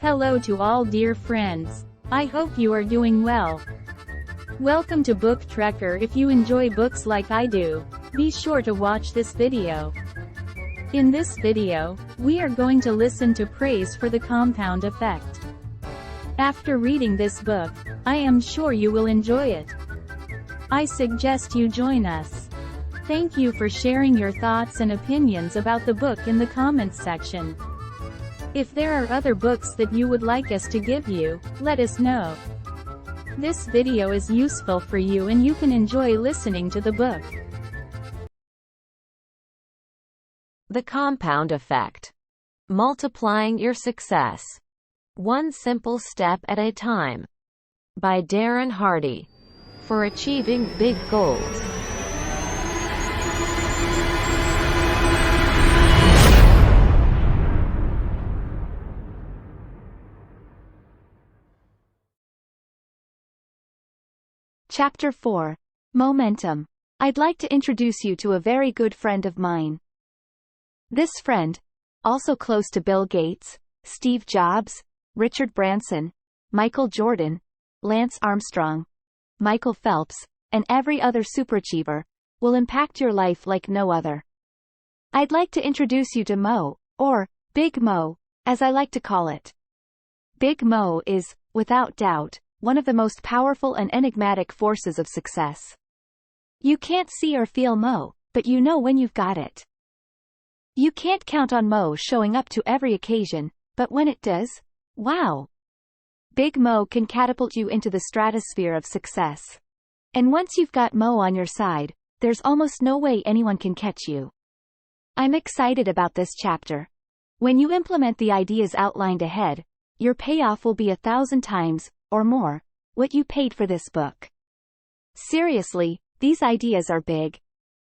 Hello to all dear friends. I hope you are doing well. Welcome to Booktrekker. If you enjoy books like I do, be sure to watch this video. In this video, we are going to listen to praise for the compound effect. After reading this book, I am sure you will enjoy it. I suggest you join us. Thank you for sharing your thoughts and opinions about the book in the comments section. If there are other books that you would like us to give you, let us know. This video is useful for you and you can enjoy listening to the book. The Compound Effect. Multiplying Your Success. One Simple Step at a Time. By Darren Hardy. For achieving big goals. Chapter 4. Momentum. I'd like to introduce you to a very good friend of mine. This friend, also close to Bill Gates, Steve Jobs, Richard Branson, Michael Jordan, Lance Armstrong, Michael Phelps, and every other superachiever, will impact your life like no other. I'd like to introduce you to Mo, or Big Mo, as I like to call it. Big Mo is, without doubt, one of the most powerful and enigmatic forces of success. You can't see or feel Mo, but you know when you've got it. You can't count on Mo showing up to every occasion, but when it does, wow! Big Mo can catapult you into the stratosphere of success. And once you've got Mo on your side, there's almost no way anyone can catch you. I'm excited about this chapter. When you implement the ideas outlined ahead, your payoff will be 1,000 times, or more, what you paid for this book. Seriously, these ideas are big.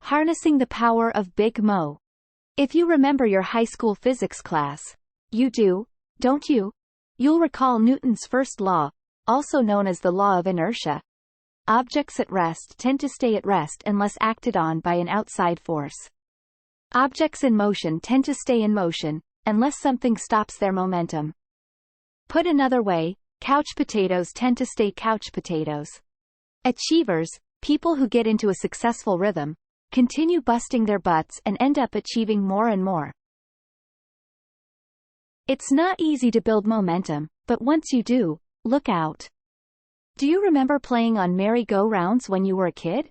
Harnessing the power of Big Mo. If you remember your high school physics class, you do, don't you? You'll recall Newton's first law, also known as the law of inertia. Objects at rest tend to stay at rest unless acted on by an outside force. Objects in motion tend to stay in motion, unless something stops their momentum. Put another way, couch potatoes tend to stay couch potatoes. Achievers, people who get into a successful rhythm, continue busting their butts and end up achieving more and more. It's not easy to build momentum, but once you do, look out. Do you remember playing on merry-go-rounds when you were a kid?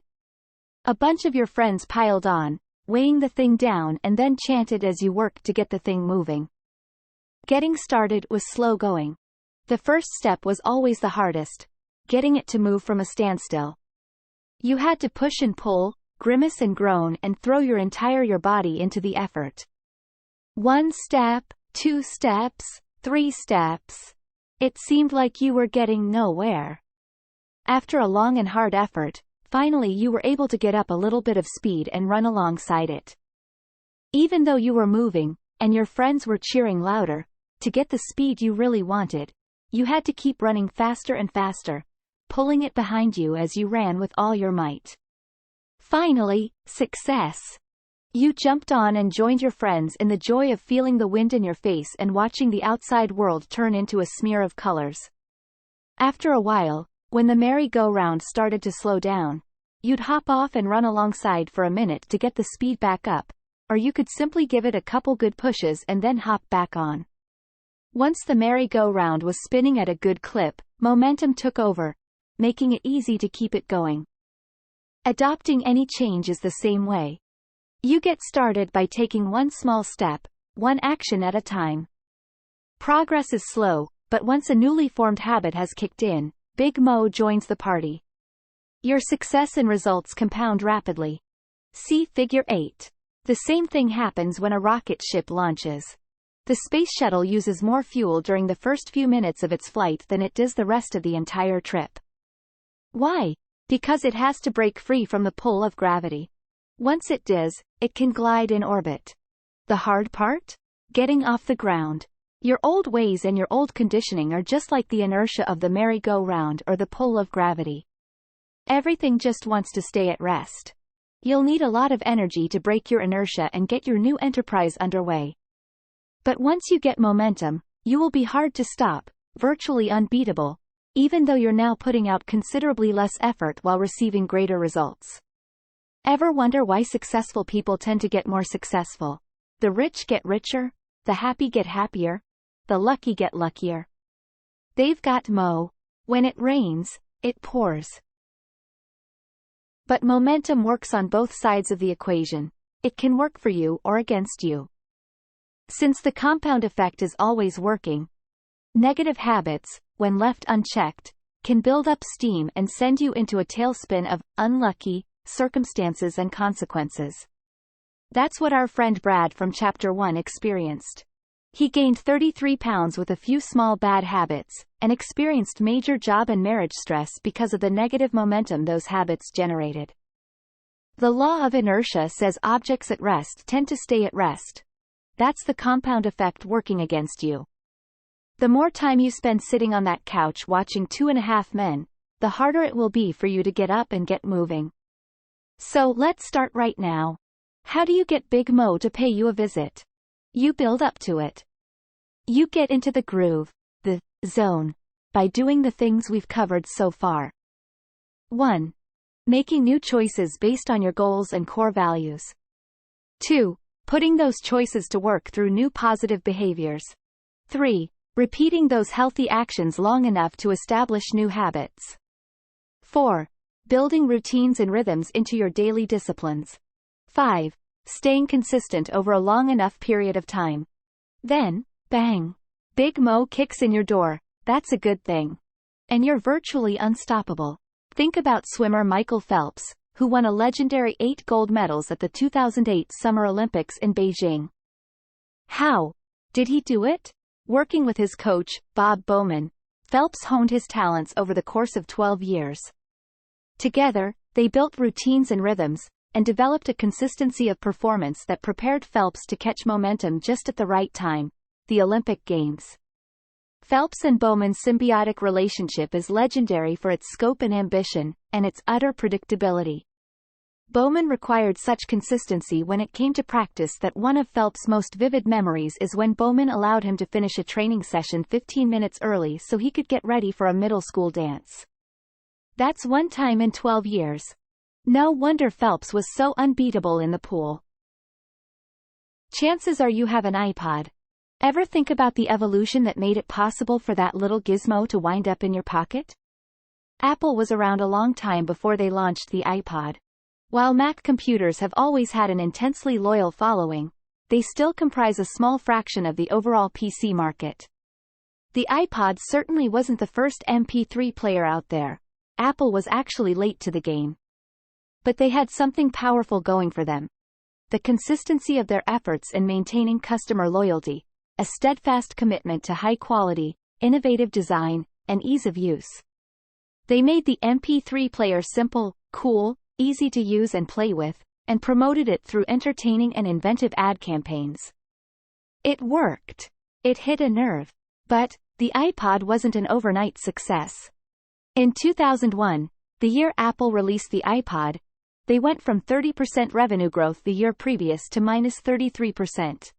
A bunch of your friends piled on, weighing the thing down and then chanted as you worked to get the thing moving. Getting started was slow going. The first step was always the hardest, getting it to move from a standstill. You had to push and pull, grimace and groan and throw your entire body into the effort. 1 step, 2 steps, 3 steps. It seemed like you were getting nowhere. After a long and hard effort, finally you were able to get up a little bit of speed and run alongside it. Even though you were moving, and your friends were cheering louder, to get the speed you really wanted, you had to keep running faster and faster, pulling it behind you as you ran with all your might. Finally, success! You jumped on and joined your friends in the joy of feeling the wind in your face and watching the outside world turn into a smear of colors. After a while, when the merry-go-round started to slow down, you'd hop off and run alongside for a minute to get the speed back up, or you could simply give it a couple good pushes and then hop back on. Once the merry-go-round was spinning at a good clip, momentum took over, making it easy to keep it going. Adopting any change is the same way. You get started by taking one small step, one action at a time. Progress is slow, but once a newly formed habit has kicked in, Big Mo joins the party. Your success and results compound rapidly. See Figure 8. The same thing happens when a rocket ship launches. The space shuttle uses more fuel during the first few minutes of its flight than it does the rest of the entire trip. Why? Because it has to break free from the pull of gravity. Once it does, it can glide in orbit. The hard part? Getting off the ground. Your old ways and your old conditioning are just like the inertia of the merry-go-round or the pull of gravity. Everything just wants to stay at rest. You'll need a lot of energy to break your inertia and get your new enterprise underway. But once you get momentum, You will be hard to stop, virtually unbeatable, even though you're now putting out considerably less effort while receiving greater results. Ever wonder why successful people tend to get more successful? The rich get richer, the happy get happier, the lucky get luckier. They've got Mo. When it rains, it pours. But momentum works on both sides of the equation. It can work for you or against you. Since the compound effect is always working, negative habits, when left unchecked, can build up steam and send you into a tailspin of unlucky circumstances and consequences. That's what our friend Brad from Chapter 1 experienced. He gained 33 pounds with a few small bad habits, and experienced major job and marriage stress because of the negative momentum those habits generated. The law of inertia says objects at rest tend to stay at rest. That's the compound effect working against you. The more time you spend sitting on that couch watching 2.5 Men, the harder it will be for you to get up and get moving. So let's start right now. How do you get Big Mo to pay you a visit? You build up to it. You get into the groove, the zone, by doing the things we've covered so far. 1. Making new choices based on your goals and core values. 2. Putting those choices to work through new positive behaviors. 3. Repeating those healthy actions long enough to establish new habits. 4. Building routines and rhythms into your daily disciplines. 5. Staying consistent over a long enough period of time. Then, bang! Big Mo kicks in your door. That's a good thing. And you're virtually unstoppable. Think about swimmer Michael Phelps, who won a legendary 8 gold medals at the 2008 Summer Olympics in Beijing. How did he do it? Working with his coach, Bob Bowman, Phelps honed his talents over the course of 12 years. Together, they built routines and rhythms, and developed a consistency of performance that prepared Phelps to catch momentum just at the right time, the Olympic Games. Phelps and Bowman's symbiotic relationship is legendary for its scope and ambition, and its utter predictability. Bowman required such consistency when it came to practice that one of Phelps' most vivid memories is when Bowman allowed him to finish a training session 15 minutes early so he could get ready for a middle school dance. That's one time in 12 years. No wonder Phelps was so unbeatable in the pool. Chances are you have an iPod. Ever think about the evolution that made it possible for that little gizmo to wind up in your pocket? Apple was around a long time before they launched the iPod. While Mac computers have always had an intensely loyal following, they still comprise a small fraction of the overall PC market. The iPod certainly wasn't the first MP3 player out there. Apple was actually late to the game. But they had something powerful going for them. The consistency of their efforts in maintaining customer loyalty, a steadfast commitment to high quality, innovative design, and ease of use. They made the MP3 player simple, cool, easy to use and play with, and promoted it through entertaining and inventive ad campaigns. It worked. It hit a nerve. But the iPod wasn't an overnight success. In 2001, the year Apple released the iPod, they went from 30% revenue growth the year previous to -33%.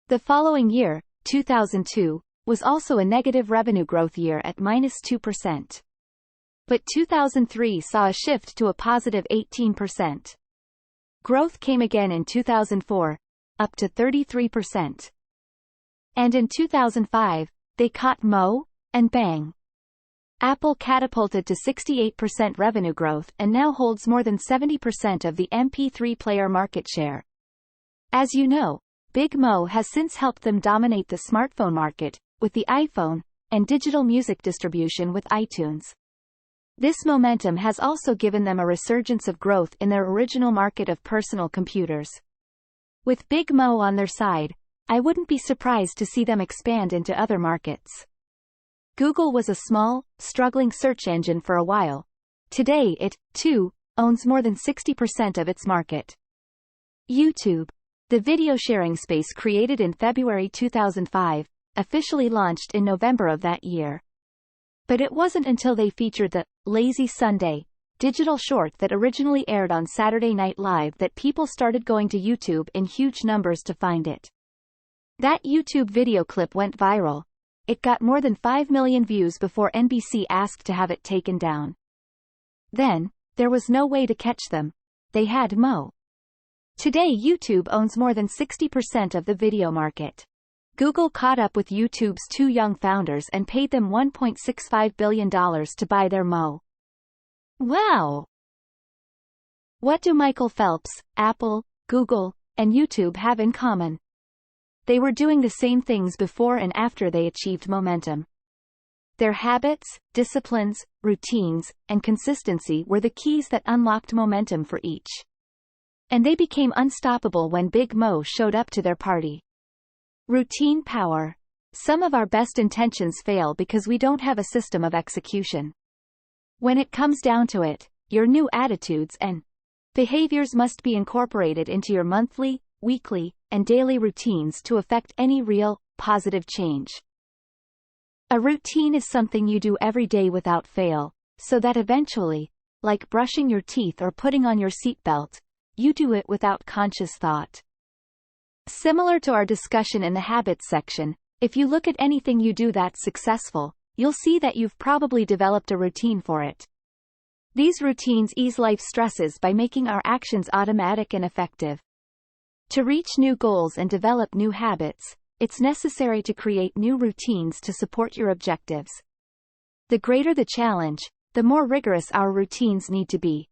The following year, 2002, was also a negative revenue growth year at -2%. But 2003 saw a shift to a positive 18%. Growth came again in 2004, up to 33%. And in 2005, they caught Mo, and bang! Apple catapulted to 68% revenue growth and now holds more than 70% of the MP3 player market share. As you know, Big Mo has since helped them dominate the smartphone market, with the iPhone, and digital music distribution with iTunes. This momentum has also given them a resurgence of growth in their original market of personal computers. With Big Mo on their side, I wouldn't be surprised to see them expand into other markets. Google was a small, struggling search engine for a while. Today it, too, owns more than 60% of its market. YouTube, the video sharing space created in February 2005, officially launched in November of that year. But it wasn't until they featured the Lazy Sunday digital short that originally aired on Saturday Night Live that people started going to YouTube in huge numbers to find it. That YouTube video clip went viral. It got more than 5 million views before NBC asked to have it taken down. Then, there was no way to catch them. They had Mo. Today YouTube owns more than 60% of the video market. Google caught up with YouTube's two young founders and paid them $1.65 billion to buy their Mo. Wow! What do Michael Phelps, Apple, Google, and YouTube have in common? They were doing the same things before and after they achieved momentum. Their habits, disciplines, routines, and consistency were the keys that unlocked momentum for each. And they became unstoppable when Big Mo showed up to their party. Routine power. Some of our best intentions fail because we don't have a system of execution. When it comes down to it, your new attitudes and behaviors must be incorporated into your monthly, weekly, and daily routines to affect any real, positive change. A routine is something you do every day without fail, so that eventually, like brushing your teeth or putting on your seatbelt, you do it without conscious thought. Similar to our discussion in the habits section, if you look at anything you do that's successful, you'll see that you've probably developed a routine for it. These routines ease life stresses by making our actions automatic and effective. To reach new goals and develop new habits, it's necessary to create new routines to support your objectives. The greater the challenge, the more rigorous our routines need to be.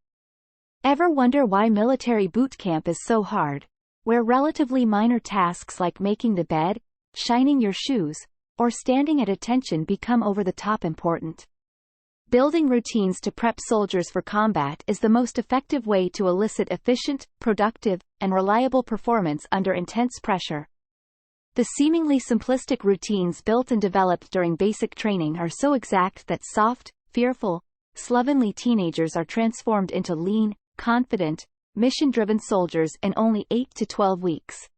Ever wonder why military boot camp is so hard, where relatively minor tasks like making the bed, shining your shoes, or standing at attention become over-the-top important? Building routines to prep soldiers for combat is the most effective way to elicit efficient, productive, and reliable performance under intense pressure. The seemingly simplistic routines built and developed during basic training are so exact that soft, fearful, slovenly teenagers are transformed into lean, confident, mission-driven soldiers in only 8 to 12 weeks.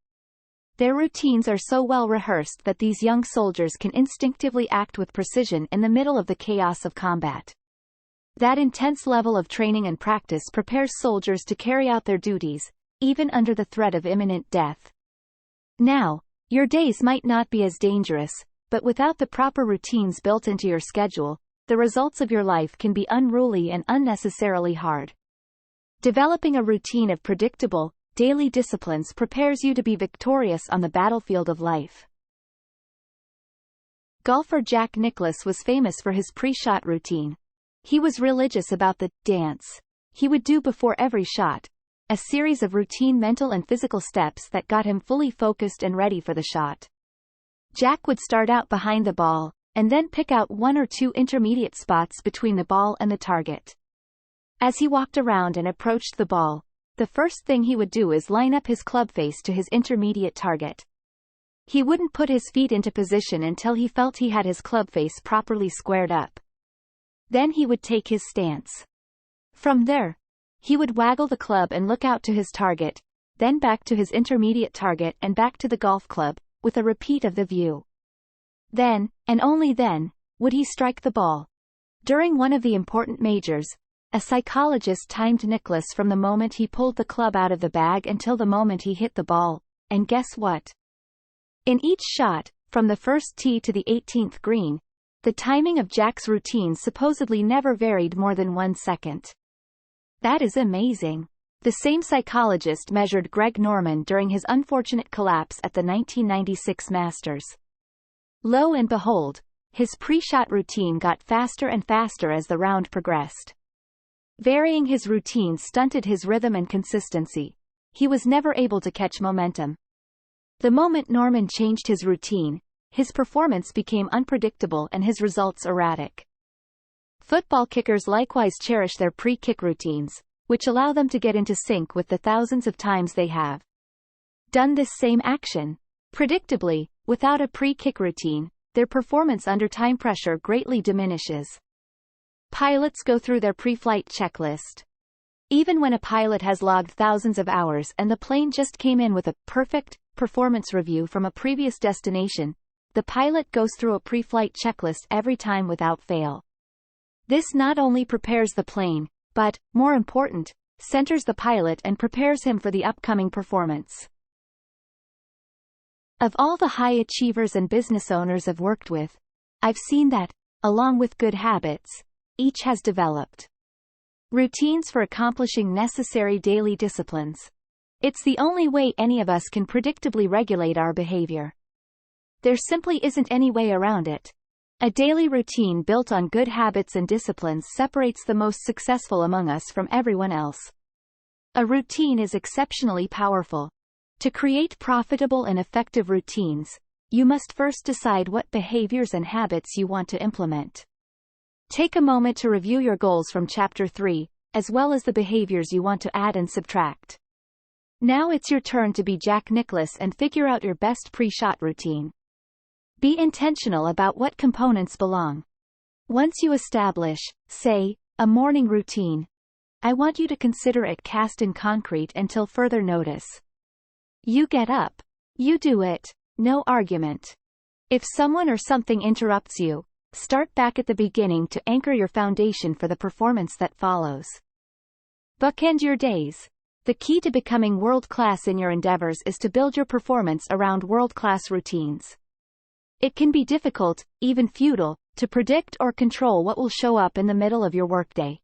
Their routines are so well rehearsed that these young soldiers can instinctively act with precision in the middle of the chaos of combat. That intense level of training and practice prepares soldiers to carry out their duties, even under the threat of imminent death. Now, your days might not be as dangerous, but without the proper routines built into your schedule, the results of your life can be unruly and unnecessarily hard. Developing a routine of predictable, daily disciplines prepares you to be victorious on the battlefield of life. Golfer Jack Nicklaus was famous for his pre-shot routine. He was religious about the dance he would do before every shot, a series of routine mental and physical steps that got him fully focused and ready for the shot. Jack would start out behind the ball, and then pick out one or two intermediate spots between the ball and the target. As he walked around and approached the ball, the first thing he would do is line up his club face to his intermediate target. He wouldn't put his feet into position until he felt he had his club face properly squared up. Then he would take his stance. From there, he would waggle the club and look out to his target, then back to his intermediate target and back to the golf club, with a repeat of the view. Then, and only then, would he strike the ball. During one of the important majors, a psychologist timed Nicklaus from the moment he pulled the club out of the bag until the moment he hit the ball, and guess what? In each shot, from the first tee to the 18th green, the timing of Jack's routine supposedly never varied more than 1 second. That is amazing. The same psychologist measured Greg Norman during his unfortunate collapse at the 1996 Masters. Lo and behold, his pre-shot routine got faster and faster as the round progressed. Varying his routine stunted his rhythm and consistency. He was never able to catch momentum. The moment Norman changed his routine, his performance became unpredictable and his results erratic. Football kickers likewise cherish their pre-kick routines, which allow them to get into sync with the thousands of times they have done this same action. Predictably, without a pre-kick routine, their performance under time pressure greatly diminishes. Pilots go through their pre-flight checklist. Even when a pilot has logged thousands of hours and the plane just came in with a perfect performance review from a previous destination, the pilot goes through a pre-flight checklist every time without fail. This not only prepares the plane, but, more important, centers the pilot and prepares him for the upcoming performance. Of all the high achievers and business owners I've worked with, I've seen that, along with good habits, each has developed routines for accomplishing necessary daily disciplines. It's the only way any of us can predictably regulate our behavior. There simply isn't any way around it. A daily routine built on good habits and disciplines separates the most successful among us from everyone else. A routine is exceptionally powerful. To create profitable and effective routines, you must first decide what behaviors and habits you want to implement. Take a moment to review your goals from Chapter 3, as well as the behaviors you want to add and subtract. Now it's your turn to be Jack Nicklaus and figure out your best pre-shot routine. Be intentional about what components belong. Once you establish, say, a morning routine, I want you to consider it cast in concrete until further notice. You get up. You do it. No argument. If someone or something interrupts you, start back at the beginning to anchor your foundation for the performance that follows. Bookend your days. The key to becoming world-class in your endeavors is to build your performance around world-class routines. It can be difficult, even futile, to predict or control what will show up in the middle of your workday.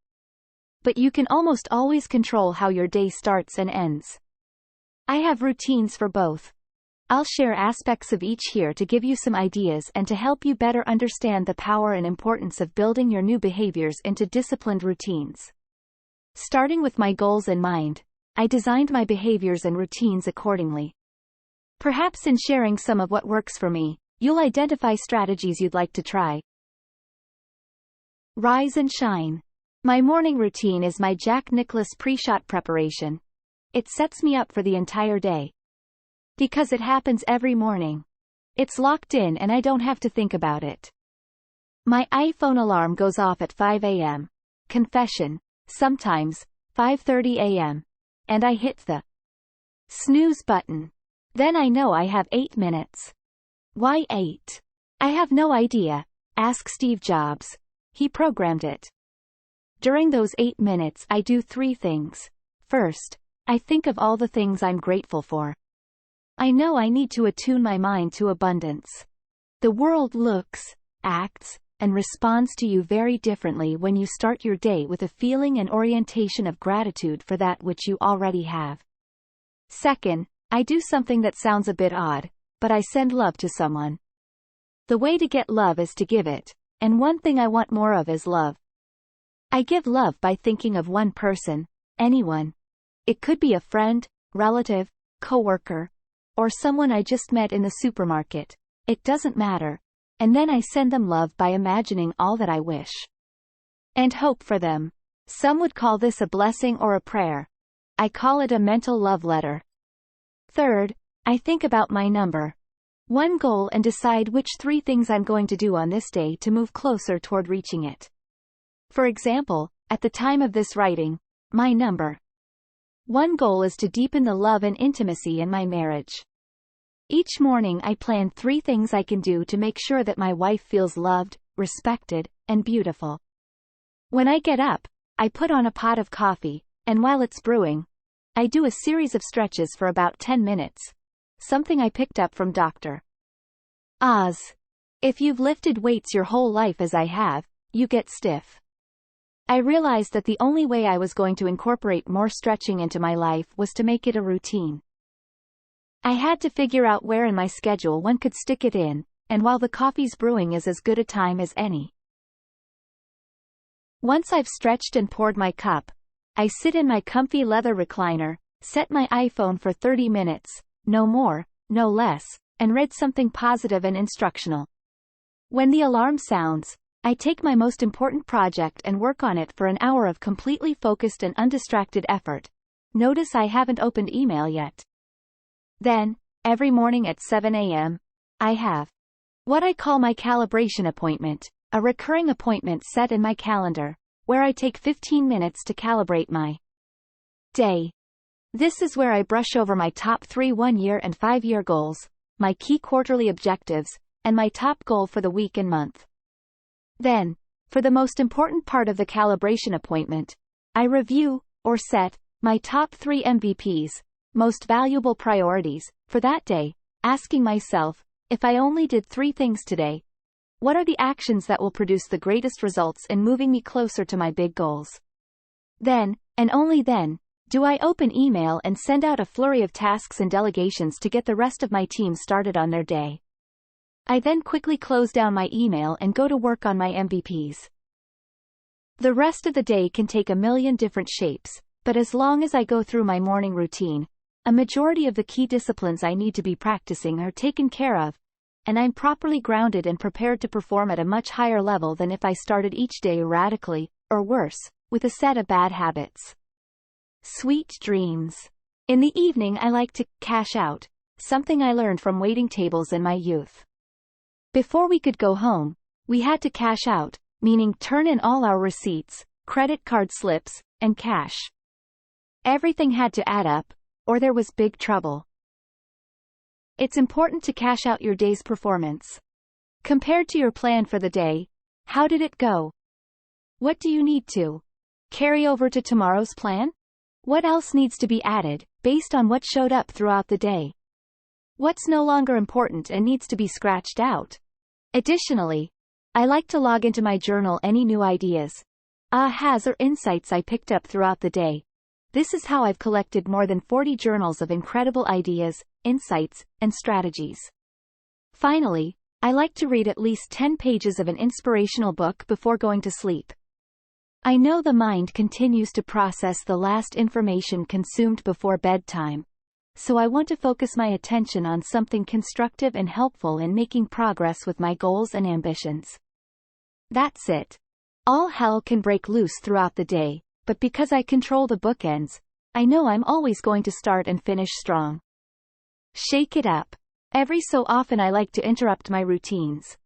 But you can almost always control how your day starts and ends. I have routines for both. I'll share aspects of each here to give you some ideas and to help you better understand the power and importance of building your new behaviors into disciplined routines. Starting with my goals in mind, I designed my behaviors and routines accordingly. Perhaps in sharing some of what works for me, you'll identify strategies you'd like to try. Rise and shine. My morning routine is my Jack Nicklaus pre-shot preparation. It sets me up for the entire day. Because it happens every morning. It's locked in and I don't have to think about it. My iPhone alarm goes off at 5 a.m. Confession, sometimes, 5:30 a.m. And I hit the snooze button. Then I know I have 8 minutes. Why 8? I have no idea. Ask Steve Jobs. He programmed it. During those 8 minutes I do 3 things. First, I think of all the things I'm grateful for. I know I need to attune my mind to abundance. The world looks, acts, and responds to you very differently when you start your day with a feeling and orientation of gratitude for that which you already have. Second, I do something that sounds a bit odd, but I send love to someone. The way to get love is to give it, and one thing I want more of is love. I give love by thinking of one person, anyone. It could be a friend, relative, coworker, or someone I just met in the supermarket. It doesn't matter. And then I send them love by imagining all that I wish and hope for them. Some would call this a blessing or a prayer. I call it a mental love letter. Third, I think about my number 1 goal and decide which 3 things I'm going to do on this day to move closer toward reaching it. For example, at the time of this writing, my number 1 goal is to deepen the love and intimacy in my marriage. Each morning I plan 3 things I can do to make sure that my wife feels loved, respected, and beautiful. When I get up, I put on a pot of coffee, and while it's brewing, I do a series of stretches for about 10 minutes. Something I picked up from Dr. Oz. If you've lifted weights your whole life as I have, you get stiff. I realized that the only way I was going to incorporate more stretching into my life was to make it a routine. I had to figure out where in my schedule one could stick it in, and while the coffee's brewing is as good a time as any. Once I've stretched and poured my cup, I sit in my comfy leather recliner, set my iPhone for 30 minutes, no more, no less, and read something positive and instructional. When the alarm sounds, I take my most important project and work on it for an hour of completely focused and undistracted effort. Notice I haven't opened email yet. Then, every morning at 7 a.m., I have what I call my calibration appointment, a recurring appointment set in my calendar, where I take 15 minutes to calibrate my day. This is where I brush over my top 3 1-year and 5-year goals, my key quarterly objectives, and my top goal for the week and month. Then, for the most important part of the calibration appointment, I review, or set, my top 3 MVPs, most valuable priorities, for that day, asking myself, if I only did 3 things today, what are the actions that will produce the greatest results in moving me closer to my big goals? Then, and only then, do I open email and send out a flurry of tasks and delegations to get the rest of my team started on their day. I then quickly close down my email and go to work on my MVPs. The rest of the day can take a million different shapes, but as long as I go through my morning routine, a majority of the key disciplines I need to be practicing are taken care of, and I'm properly grounded and prepared to perform at a much higher level than if I started each day erratically, or worse, with a set of bad habits. Sweet dreams. In the evening I like to cash out, something I learned from waiting tables in my youth. Before we could go home, we had to cash out, meaning turn in all our receipts, credit card slips, and cash. Everything had to add up, or there was big trouble. It's important to cash out your day's performance. Compared to your plan for the day, how did it go? What do you need to carry over to tomorrow's plan? What else needs to be added, based on what showed up throughout the day? What's no longer important and needs to be scratched out? Additionally, I like to log into my journal any new ideas, ahas or insights I picked up throughout the day. This is how I've collected more than 40 journals of incredible ideas, insights, and strategies. Finally, I like to read at least 10 pages of an inspirational book before going to sleep. I know the mind continues to process the last information consumed before bedtime, so I want to focus my attention on something constructive and helpful in making progress with my goals and ambitions. That's it. All hell can break loose throughout the day, but because I control the bookends, I know I'm always going to start and finish strong. Shake it up. Every so often I like to interrupt my routines.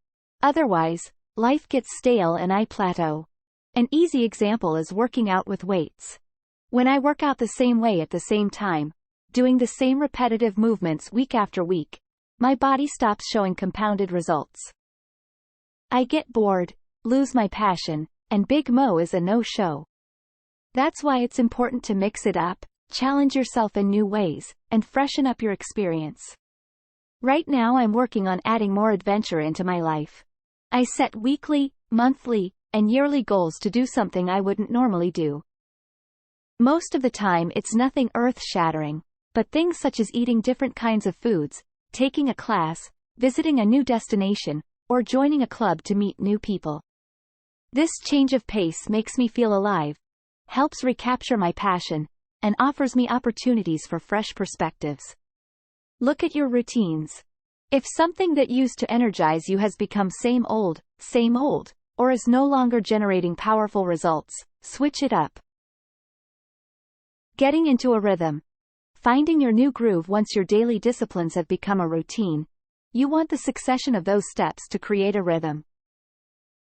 Otherwise, life gets stale and I plateau. An easy example is working out with weights. When I work out the same way at the same time, doing the same repetitive movements week after week, my body stops showing compounded results. I get bored, lose my passion, and Big Mo is a no-show. That's why it's important to mix it up, challenge yourself in new ways, and freshen up your experience. Right now I'm working on adding more adventure into my life. I set weekly, monthly, and yearly goals to do something I wouldn't normally do. Most of the time it's nothing earth-shattering, but things such as eating different kinds of foods, taking a class, visiting a new destination, or joining a club to meet new people. This change of pace makes me feel alive, helps recapture my passion, and offers me opportunities for fresh perspectives. Look at your routines. If something that used to energize you has become same old, or is no longer generating powerful results, switch it up. Getting into a rhythm. Finding your new groove. Once your daily disciplines have become a routine, you want the succession of those steps to create a rhythm.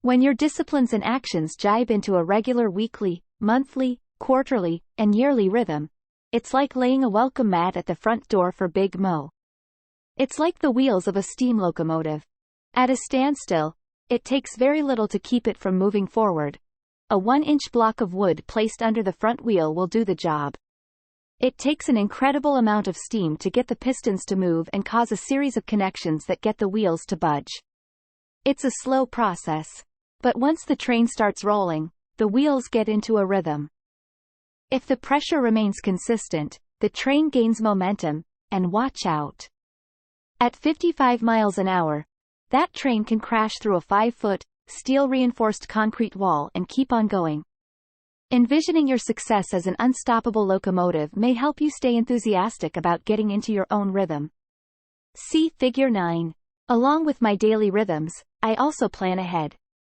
When your disciplines and actions jibe into a regular weekly, monthly, quarterly, and yearly rhythm, it's like laying a welcome mat at the front door for Big Mo. It's like the wheels of a steam locomotive. At a standstill, it takes very little to keep it from moving forward. A 1-inch block of wood placed under the front wheel will do the job. It takes an incredible amount of steam to get the pistons to move and cause a series of connections that get the wheels to budge. It's a slow process. But once the train starts rolling, the wheels get into a rhythm. If the pressure remains consistent, the train gains momentum, and watch out. At 55 miles an hour, that train can crash through a 5-foot, steel-reinforced concrete wall and keep on going. Envisioning your success as an unstoppable locomotive may help you stay enthusiastic about getting into your own rhythm. See Figure 9. Along with my daily rhythms, I also plan ahead.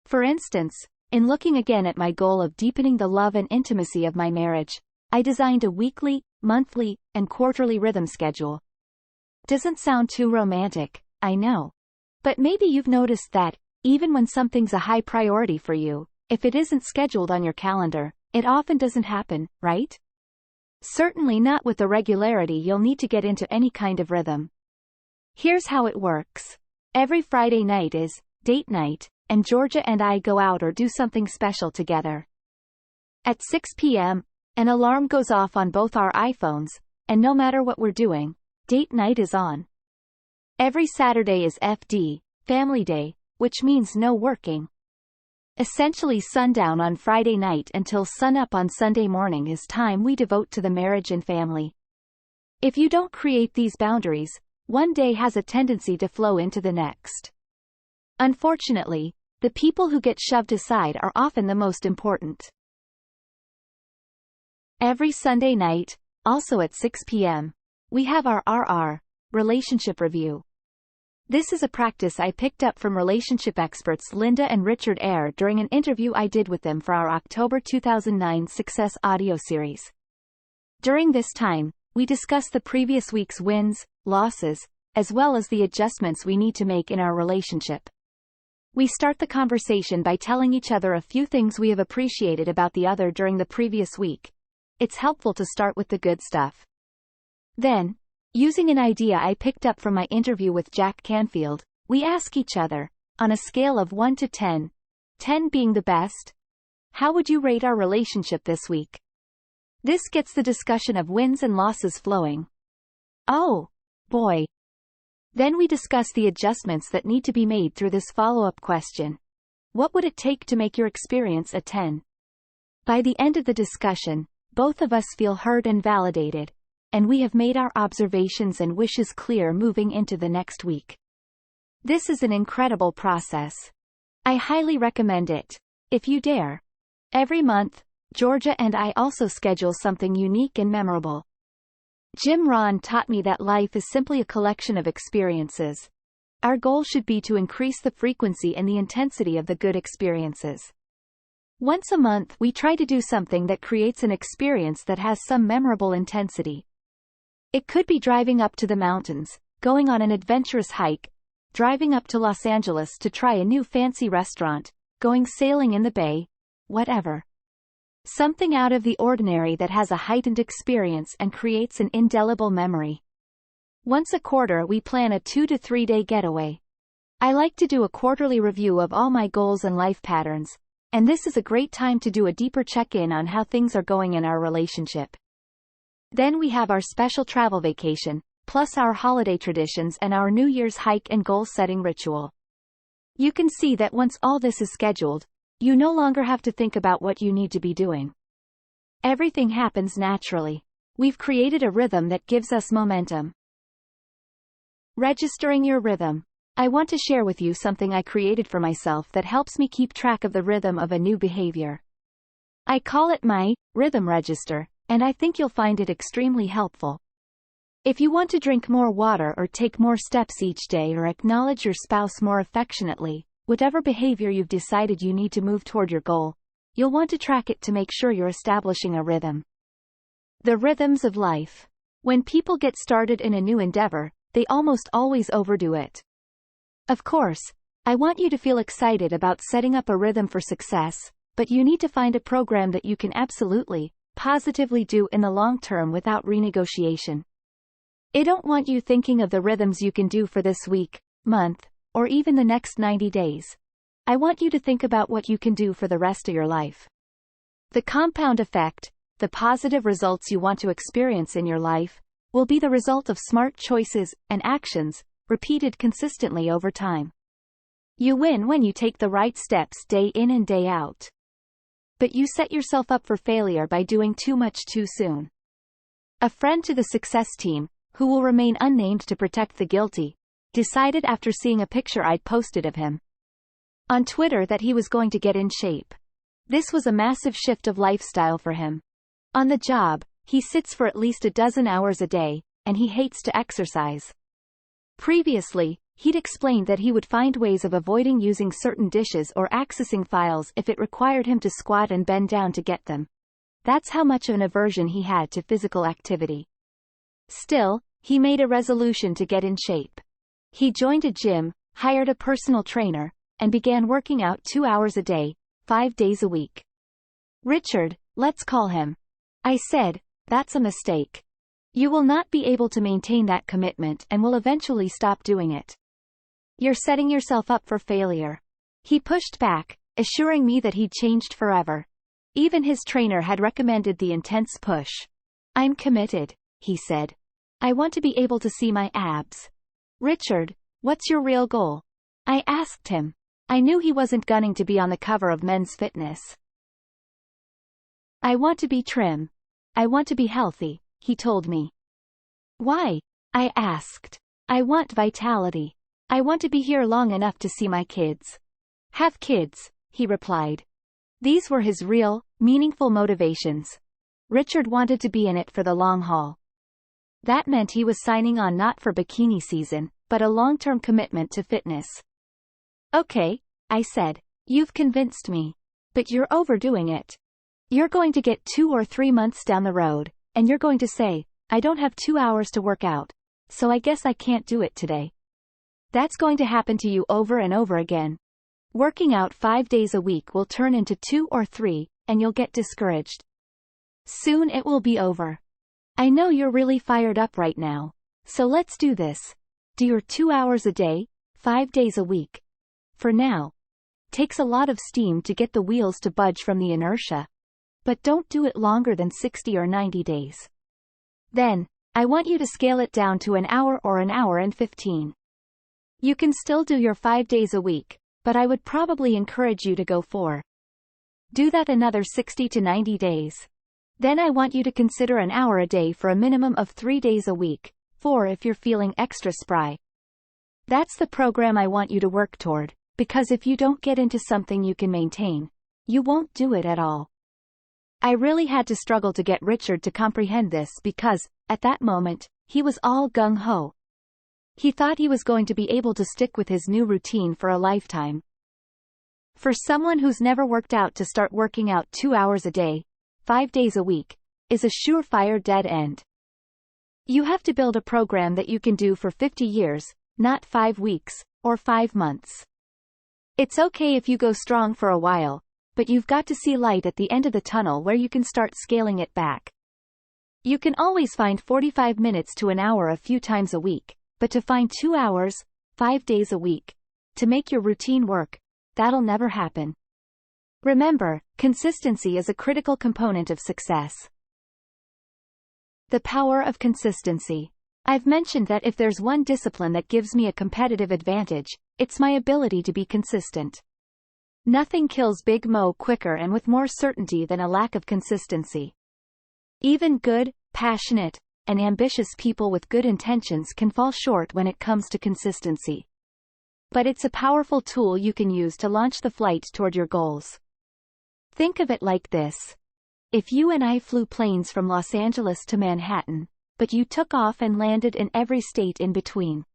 For instance, in looking again at my goal of deepening the love and intimacy of my marriage, I designed a weekly, monthly, and quarterly rhythm schedule. Doesn't sound too romantic, I know. But maybe you've noticed that, even when something's a high priority for you, if it isn't scheduled on your calendar, it often doesn't happen, right? Certainly not with the regularity you'll need to get into any kind of rhythm. Here's how it works. Every Friday night is date night, and Georgia and I go out or do something special together. At 6 p.m., an alarm goes off on both our iPhones, and no matter what we're doing, date night is on. Every Saturday is FD, Family Day, which means no working. Essentially sundown on Friday night until sunup on Sunday morning is time we devote to the marriage and family. If you don't create these boundaries, one day has a tendency to flow into the next. Unfortunately, the people who get shoved aside are often the most important. Every Sunday night, also at 6 p.m., we have our RR, relationship review. This is a practice I picked up from relationship experts Linda and Richard Eyre during an interview I did with them for our October 2009 Success audio series. During this time, we discuss the previous week's wins, losses, as well as the adjustments we need to make in our relationship. We start the conversation by telling each other a few things we have appreciated about the other during the previous week. It's helpful to start with the good stuff. Then, using an idea I picked up from my interview with Jack Canfield, we ask each other, on a scale of 1 to 10, 10 being the best, how would you rate our relationship this week? This gets the discussion of wins and losses flowing. Oh, boy. Then we discuss the adjustments that need to be made through this follow-up question. What would it take to make your experience a 10? By the end of the discussion, both of us feel heard and validated, and we have made our observations and wishes clear moving into the next week. This is an incredible process. I highly recommend it, if you dare. Every month, Georgia and I also schedule something unique and memorable. Jim Rohn taught me that life is simply a collection of experiences. Our goal should be to increase the frequency and the intensity of the good experiences. Once a month, we try to do something that creates an experience that has some memorable intensity. It could be driving up to the mountains, going on an adventurous hike, driving up to Los Angeles to try a new fancy restaurant, going sailing in the bay, whatever. Something out of the ordinary that has a heightened experience and creates an indelible memory. Once a quarter we plan a 2 to 3 day getaway. I like to do a quarterly review of all my goals and life patterns, and this is a great time to do a deeper check-in on how things are going in our relationship. Then we have our special travel vacation, plus our holiday traditions and our New Year's hike and goal-setting ritual. You can see that once all this is scheduled, you no longer have to think about what you need to be doing. Everything happens naturally. We've created a rhythm that gives us momentum. Registering your rhythm. I want to share with you something I created for myself that helps me keep track of the rhythm of a new behavior. I call it my rhythm register, and I think you'll find it extremely helpful. If you want to drink more water or take more steps each day or acknowledge your spouse more affectionately, whatever behavior you've decided you need to move toward your goal, you'll want to track it to make sure you're establishing a rhythm. The rhythms of life. When people get started in a new endeavor, they almost always overdo it. Of course, I want you to feel excited about setting up a rhythm for success, but you need to find a program that you can absolutely, positively do in the long term without renegotiation. I don't want you thinking of the rhythms you can do for this week, month, or even the next 90 days. I want you to think about what you can do for the rest of your life. The compound effect, the positive results you want to experience in your life, will be the result of smart choices and actions, repeated consistently over time. You win when you take the right steps day in and day out. But you set yourself up for failure by doing too much too soon. A friend to the success team, who will remain unnamed to protect the guilty, decided after seeing a picture I'd posted of him on Twitter that he was going to get in shape. This was a massive shift of lifestyle for him. On the job, he sits for at least 12 hours a day, and he hates to exercise. Previously, he'd explained that he would find ways of avoiding using certain dishes or accessing files if it required him to squat and bend down to get them. That's how much of an aversion he had to physical activity. Still, he made a resolution to get in shape. He joined a gym, hired a personal trainer, and began working out 2 hours a day, 5 days a week. Richard, let's call him. I said, that's a mistake. You will not be able to maintain that commitment and will eventually stop doing it. You're setting yourself up for failure. He pushed back, assuring me that he'd changed forever. Even his trainer had recommended the intense push. I'm committed, he said. I want to be able to see my abs. Richard, what's your real goal? I asked him. I knew he wasn't gunning to be on the cover of Men's Fitness. I want to be trim. I want to be healthy, he told me. Why? I asked. I want vitality. I want to be here long enough to see my kids. Have kids, he replied. These were his real, meaningful motivations. Richard wanted to be in it for the long haul. That meant he was signing on not for bikini season, but a long-term commitment to fitness. Okay, I said. You've convinced me. But you're overdoing it. You're going to get 2 or 3 months down the road, and you're going to say, I don't have 2 hours to work out, so I guess I can't do it today. That's going to happen to you over and over again. Working out 5 days a week will turn into 2 or 3, and you'll get discouraged. Soon it will be over. I know you're really fired up right now, so let's do this. Do your 2 hours a day, 5 days a week. For now. Takes a lot of steam to get the wheels to budge from the inertia. But don't do it longer than 60 or 90 days. Then, I want you to scale it down to an hour or an hour and 15. You can still do your 5 days a week, but I would probably encourage you to go 4. Do that another 60 to 90 days. Then I want you to consider an hour a day for a minimum of 3 days a week, 4 if you're feeling extra spry. That's the program I want you to work toward, because if you don't get into something you can maintain, you won't do it at all. I really had to struggle to get Richard to comprehend this because, at that moment, he was all gung-ho. He thought he was going to be able to stick with his new routine for a lifetime. For someone who's never worked out, to start working out 2 hours a day, 5 days a week, is a surefire dead end. You have to build a program that you can do for 50 years, not 5 weeks, or 5 months. It's okay if you go strong for a while, but you've got to see light at the end of the tunnel where you can start scaling it back. You can always find 45 minutes to an hour a few times a week, but to find 2 hours, 5 days a week, to make your routine work, that'll never happen. Remember, consistency is a critical component of success. The power of consistency. I've mentioned that if there's one discipline that gives me a competitive advantage, it's my ability to be consistent. Nothing kills Big Mo quicker and with more certainty than a lack of consistency. Even good, passionate, and ambitious people with good intentions can fall short when it comes to consistency. But it's a powerful tool you can use to launch the flight toward your goals. Think of it like this. If you and I flew planes from Los Angeles to Manhattan, but you took off and landed in every state in between.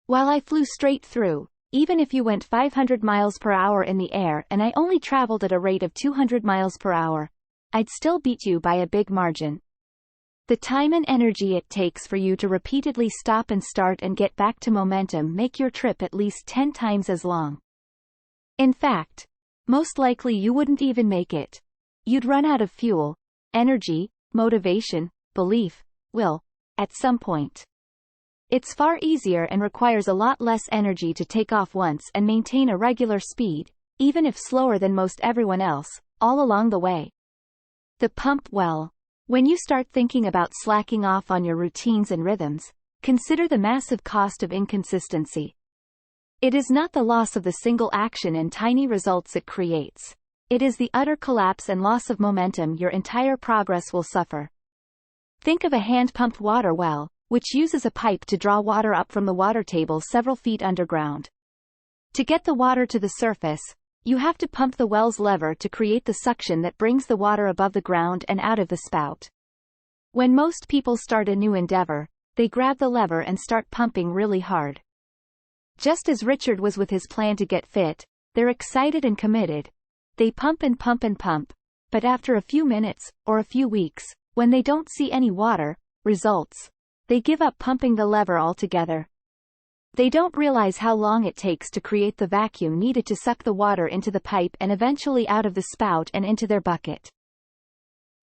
While I flew straight through, even if you went 500 miles per hour in the air and I only traveled at a rate of 200 miles per hour, I'd still beat you by a big margin. The time and energy it takes for you to repeatedly stop and start and get back to momentum make your trip at least 10 times as long. In fact, most likely you wouldn't even make it. You'd run out of fuel, energy, motivation, belief, will, at some point. It's far easier and requires a lot less energy to take off once and maintain a regular speed, even if slower than most everyone else, all along the way. The pump well. When you start thinking about slacking off on your routines and rhythms, consider the massive cost of inconsistency. It is not the loss of the single action and tiny results it creates. It is the utter collapse and loss of momentum your entire progress will suffer. Think of a hand-pumped water well, which uses a pipe to draw water up from the water table several feet underground. To get the water to the surface, you have to pump the well's lever to create the suction that brings the water above the ground and out of the spout. When most people start a new endeavor, they grab the lever and start pumping really hard. Just as Richard was with his plan to get fit, they're excited and committed. They pump and pump and pump, but after a few minutes, or a few weeks, when they don't see any water, results, they give up pumping the lever altogether. They don't realize how long it takes to create the vacuum needed to suck the water into the pipe and eventually out of the spout and into their bucket.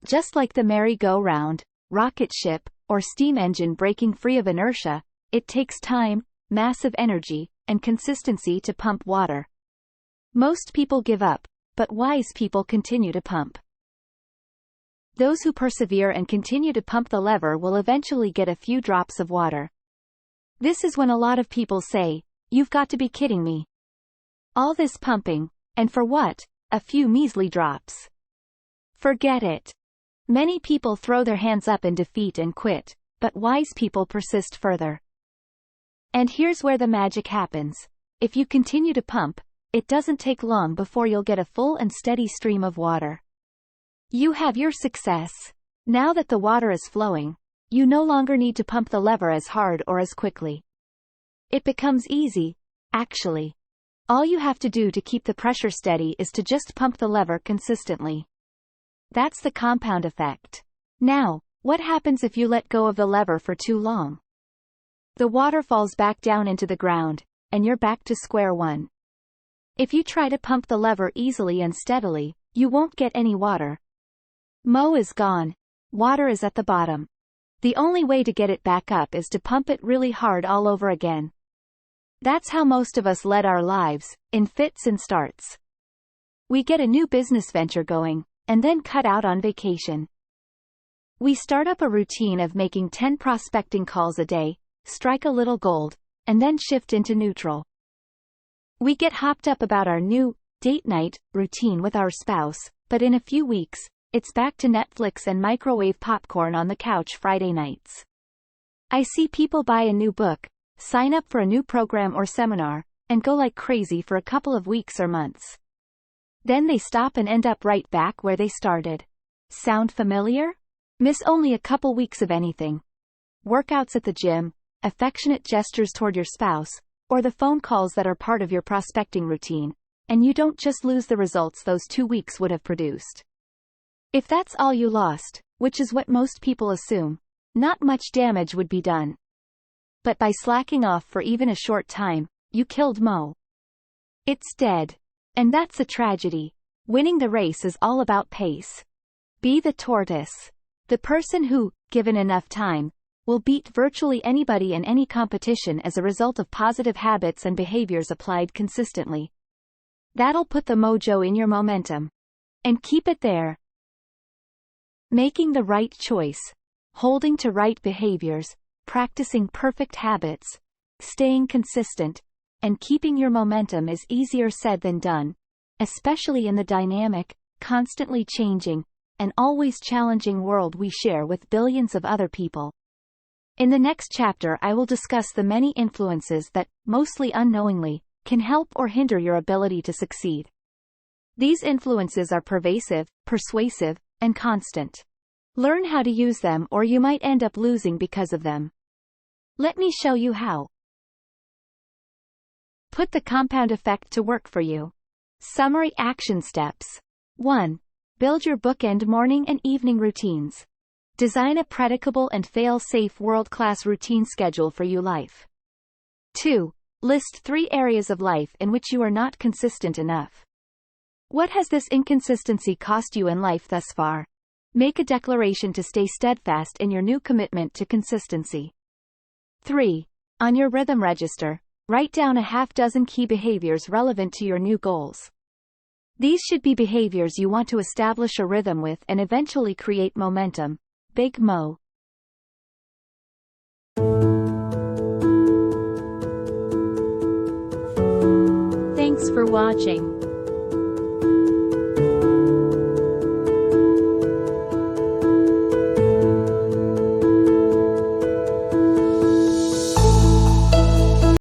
Just like the merry-go-round, rocket ship, or steam engine breaking free of inertia, it takes time, massive energy, and consistency to pump water. Most people give up, but wise people continue to pump. Those who persevere and continue to pump the lever will eventually get a few drops of water. This is when a lot of people say, "You've got to be kidding me. All this pumping, and for what? A few measly drops." Forget it. Many people throw their hands up in defeat and quit, but wise people persist further. And here's where the magic happens. If you continue to pump, it doesn't take long before you'll get a full and steady stream of water. You have your success. Now that the water is flowing, you no longer need to pump the lever as hard or as quickly. It becomes easy, actually. All you have to do to keep the pressure steady is to just pump the lever consistently. That's the compound effect. Now, what happens if you let go of the lever for too long? The water falls back down into the ground, and you're back to square one. If you try to pump the lever easily and steadily, you won't get any water. Mo is gone. Water is at the bottom. The only way to get it back up is to pump it really hard all over again. That's how most of us lead our lives, in fits and starts. We get a new business venture going, and then cut out on vacation. We start up a routine of making 10 prospecting calls a day, strike a little gold, and then shift into neutral. We get hopped up about our new date night routine with our spouse, but in a few weeks, it's back to Netflix and microwave popcorn on the couch Friday nights. I see people buy a new book, sign up for a new program or seminar, and go like crazy for a couple of weeks or months. Then they stop and end up right back where they started. Sound familiar? Miss only a couple weeks of anything. Workouts at the gym, affectionate gestures toward your spouse, or the phone calls that are part of your prospecting routine, and you don't just lose the results those 2 weeks would have produced. If that's all you lost, which is what most people assume, not much damage would be done. But by slacking off for even a short time, you killed Mo. It's dead. And that's a tragedy. Winning the race is all about pace. Be the tortoise. The person who, given enough time, will beat virtually anybody in any competition as a result of positive habits and behaviors applied consistently. That'll put the mojo in your momentum. And keep it there. Making the right choice. Holding to right behaviors. Practicing perfect habits. Staying consistent. And keeping your momentum is easier said than done, especially in the dynamic, constantly changing, and always challenging world we share with billions of other people. In the next chapter I will discuss the many influences that, mostly unknowingly, can help or hinder your ability to succeed. These influences are pervasive, persuasive, and constant. Learn how to use them or you might end up losing because of them. Let me show you how. Put the compound effect to work for you. Summary action steps. 1. Build your bookend morning and evening routines. Design a predictable and fail-safe world-class routine schedule for your life. 2. List 3 areas of life in which you are not consistent enough. What has this inconsistency cost you in life thus far? Make a declaration to stay steadfast in your new commitment to consistency. 3. On your rhythm register, write down a half-dozen key behaviors relevant to your new goals. These should be behaviors you want to establish a rhythm with and eventually create momentum. Big Mo. Thanks for watching.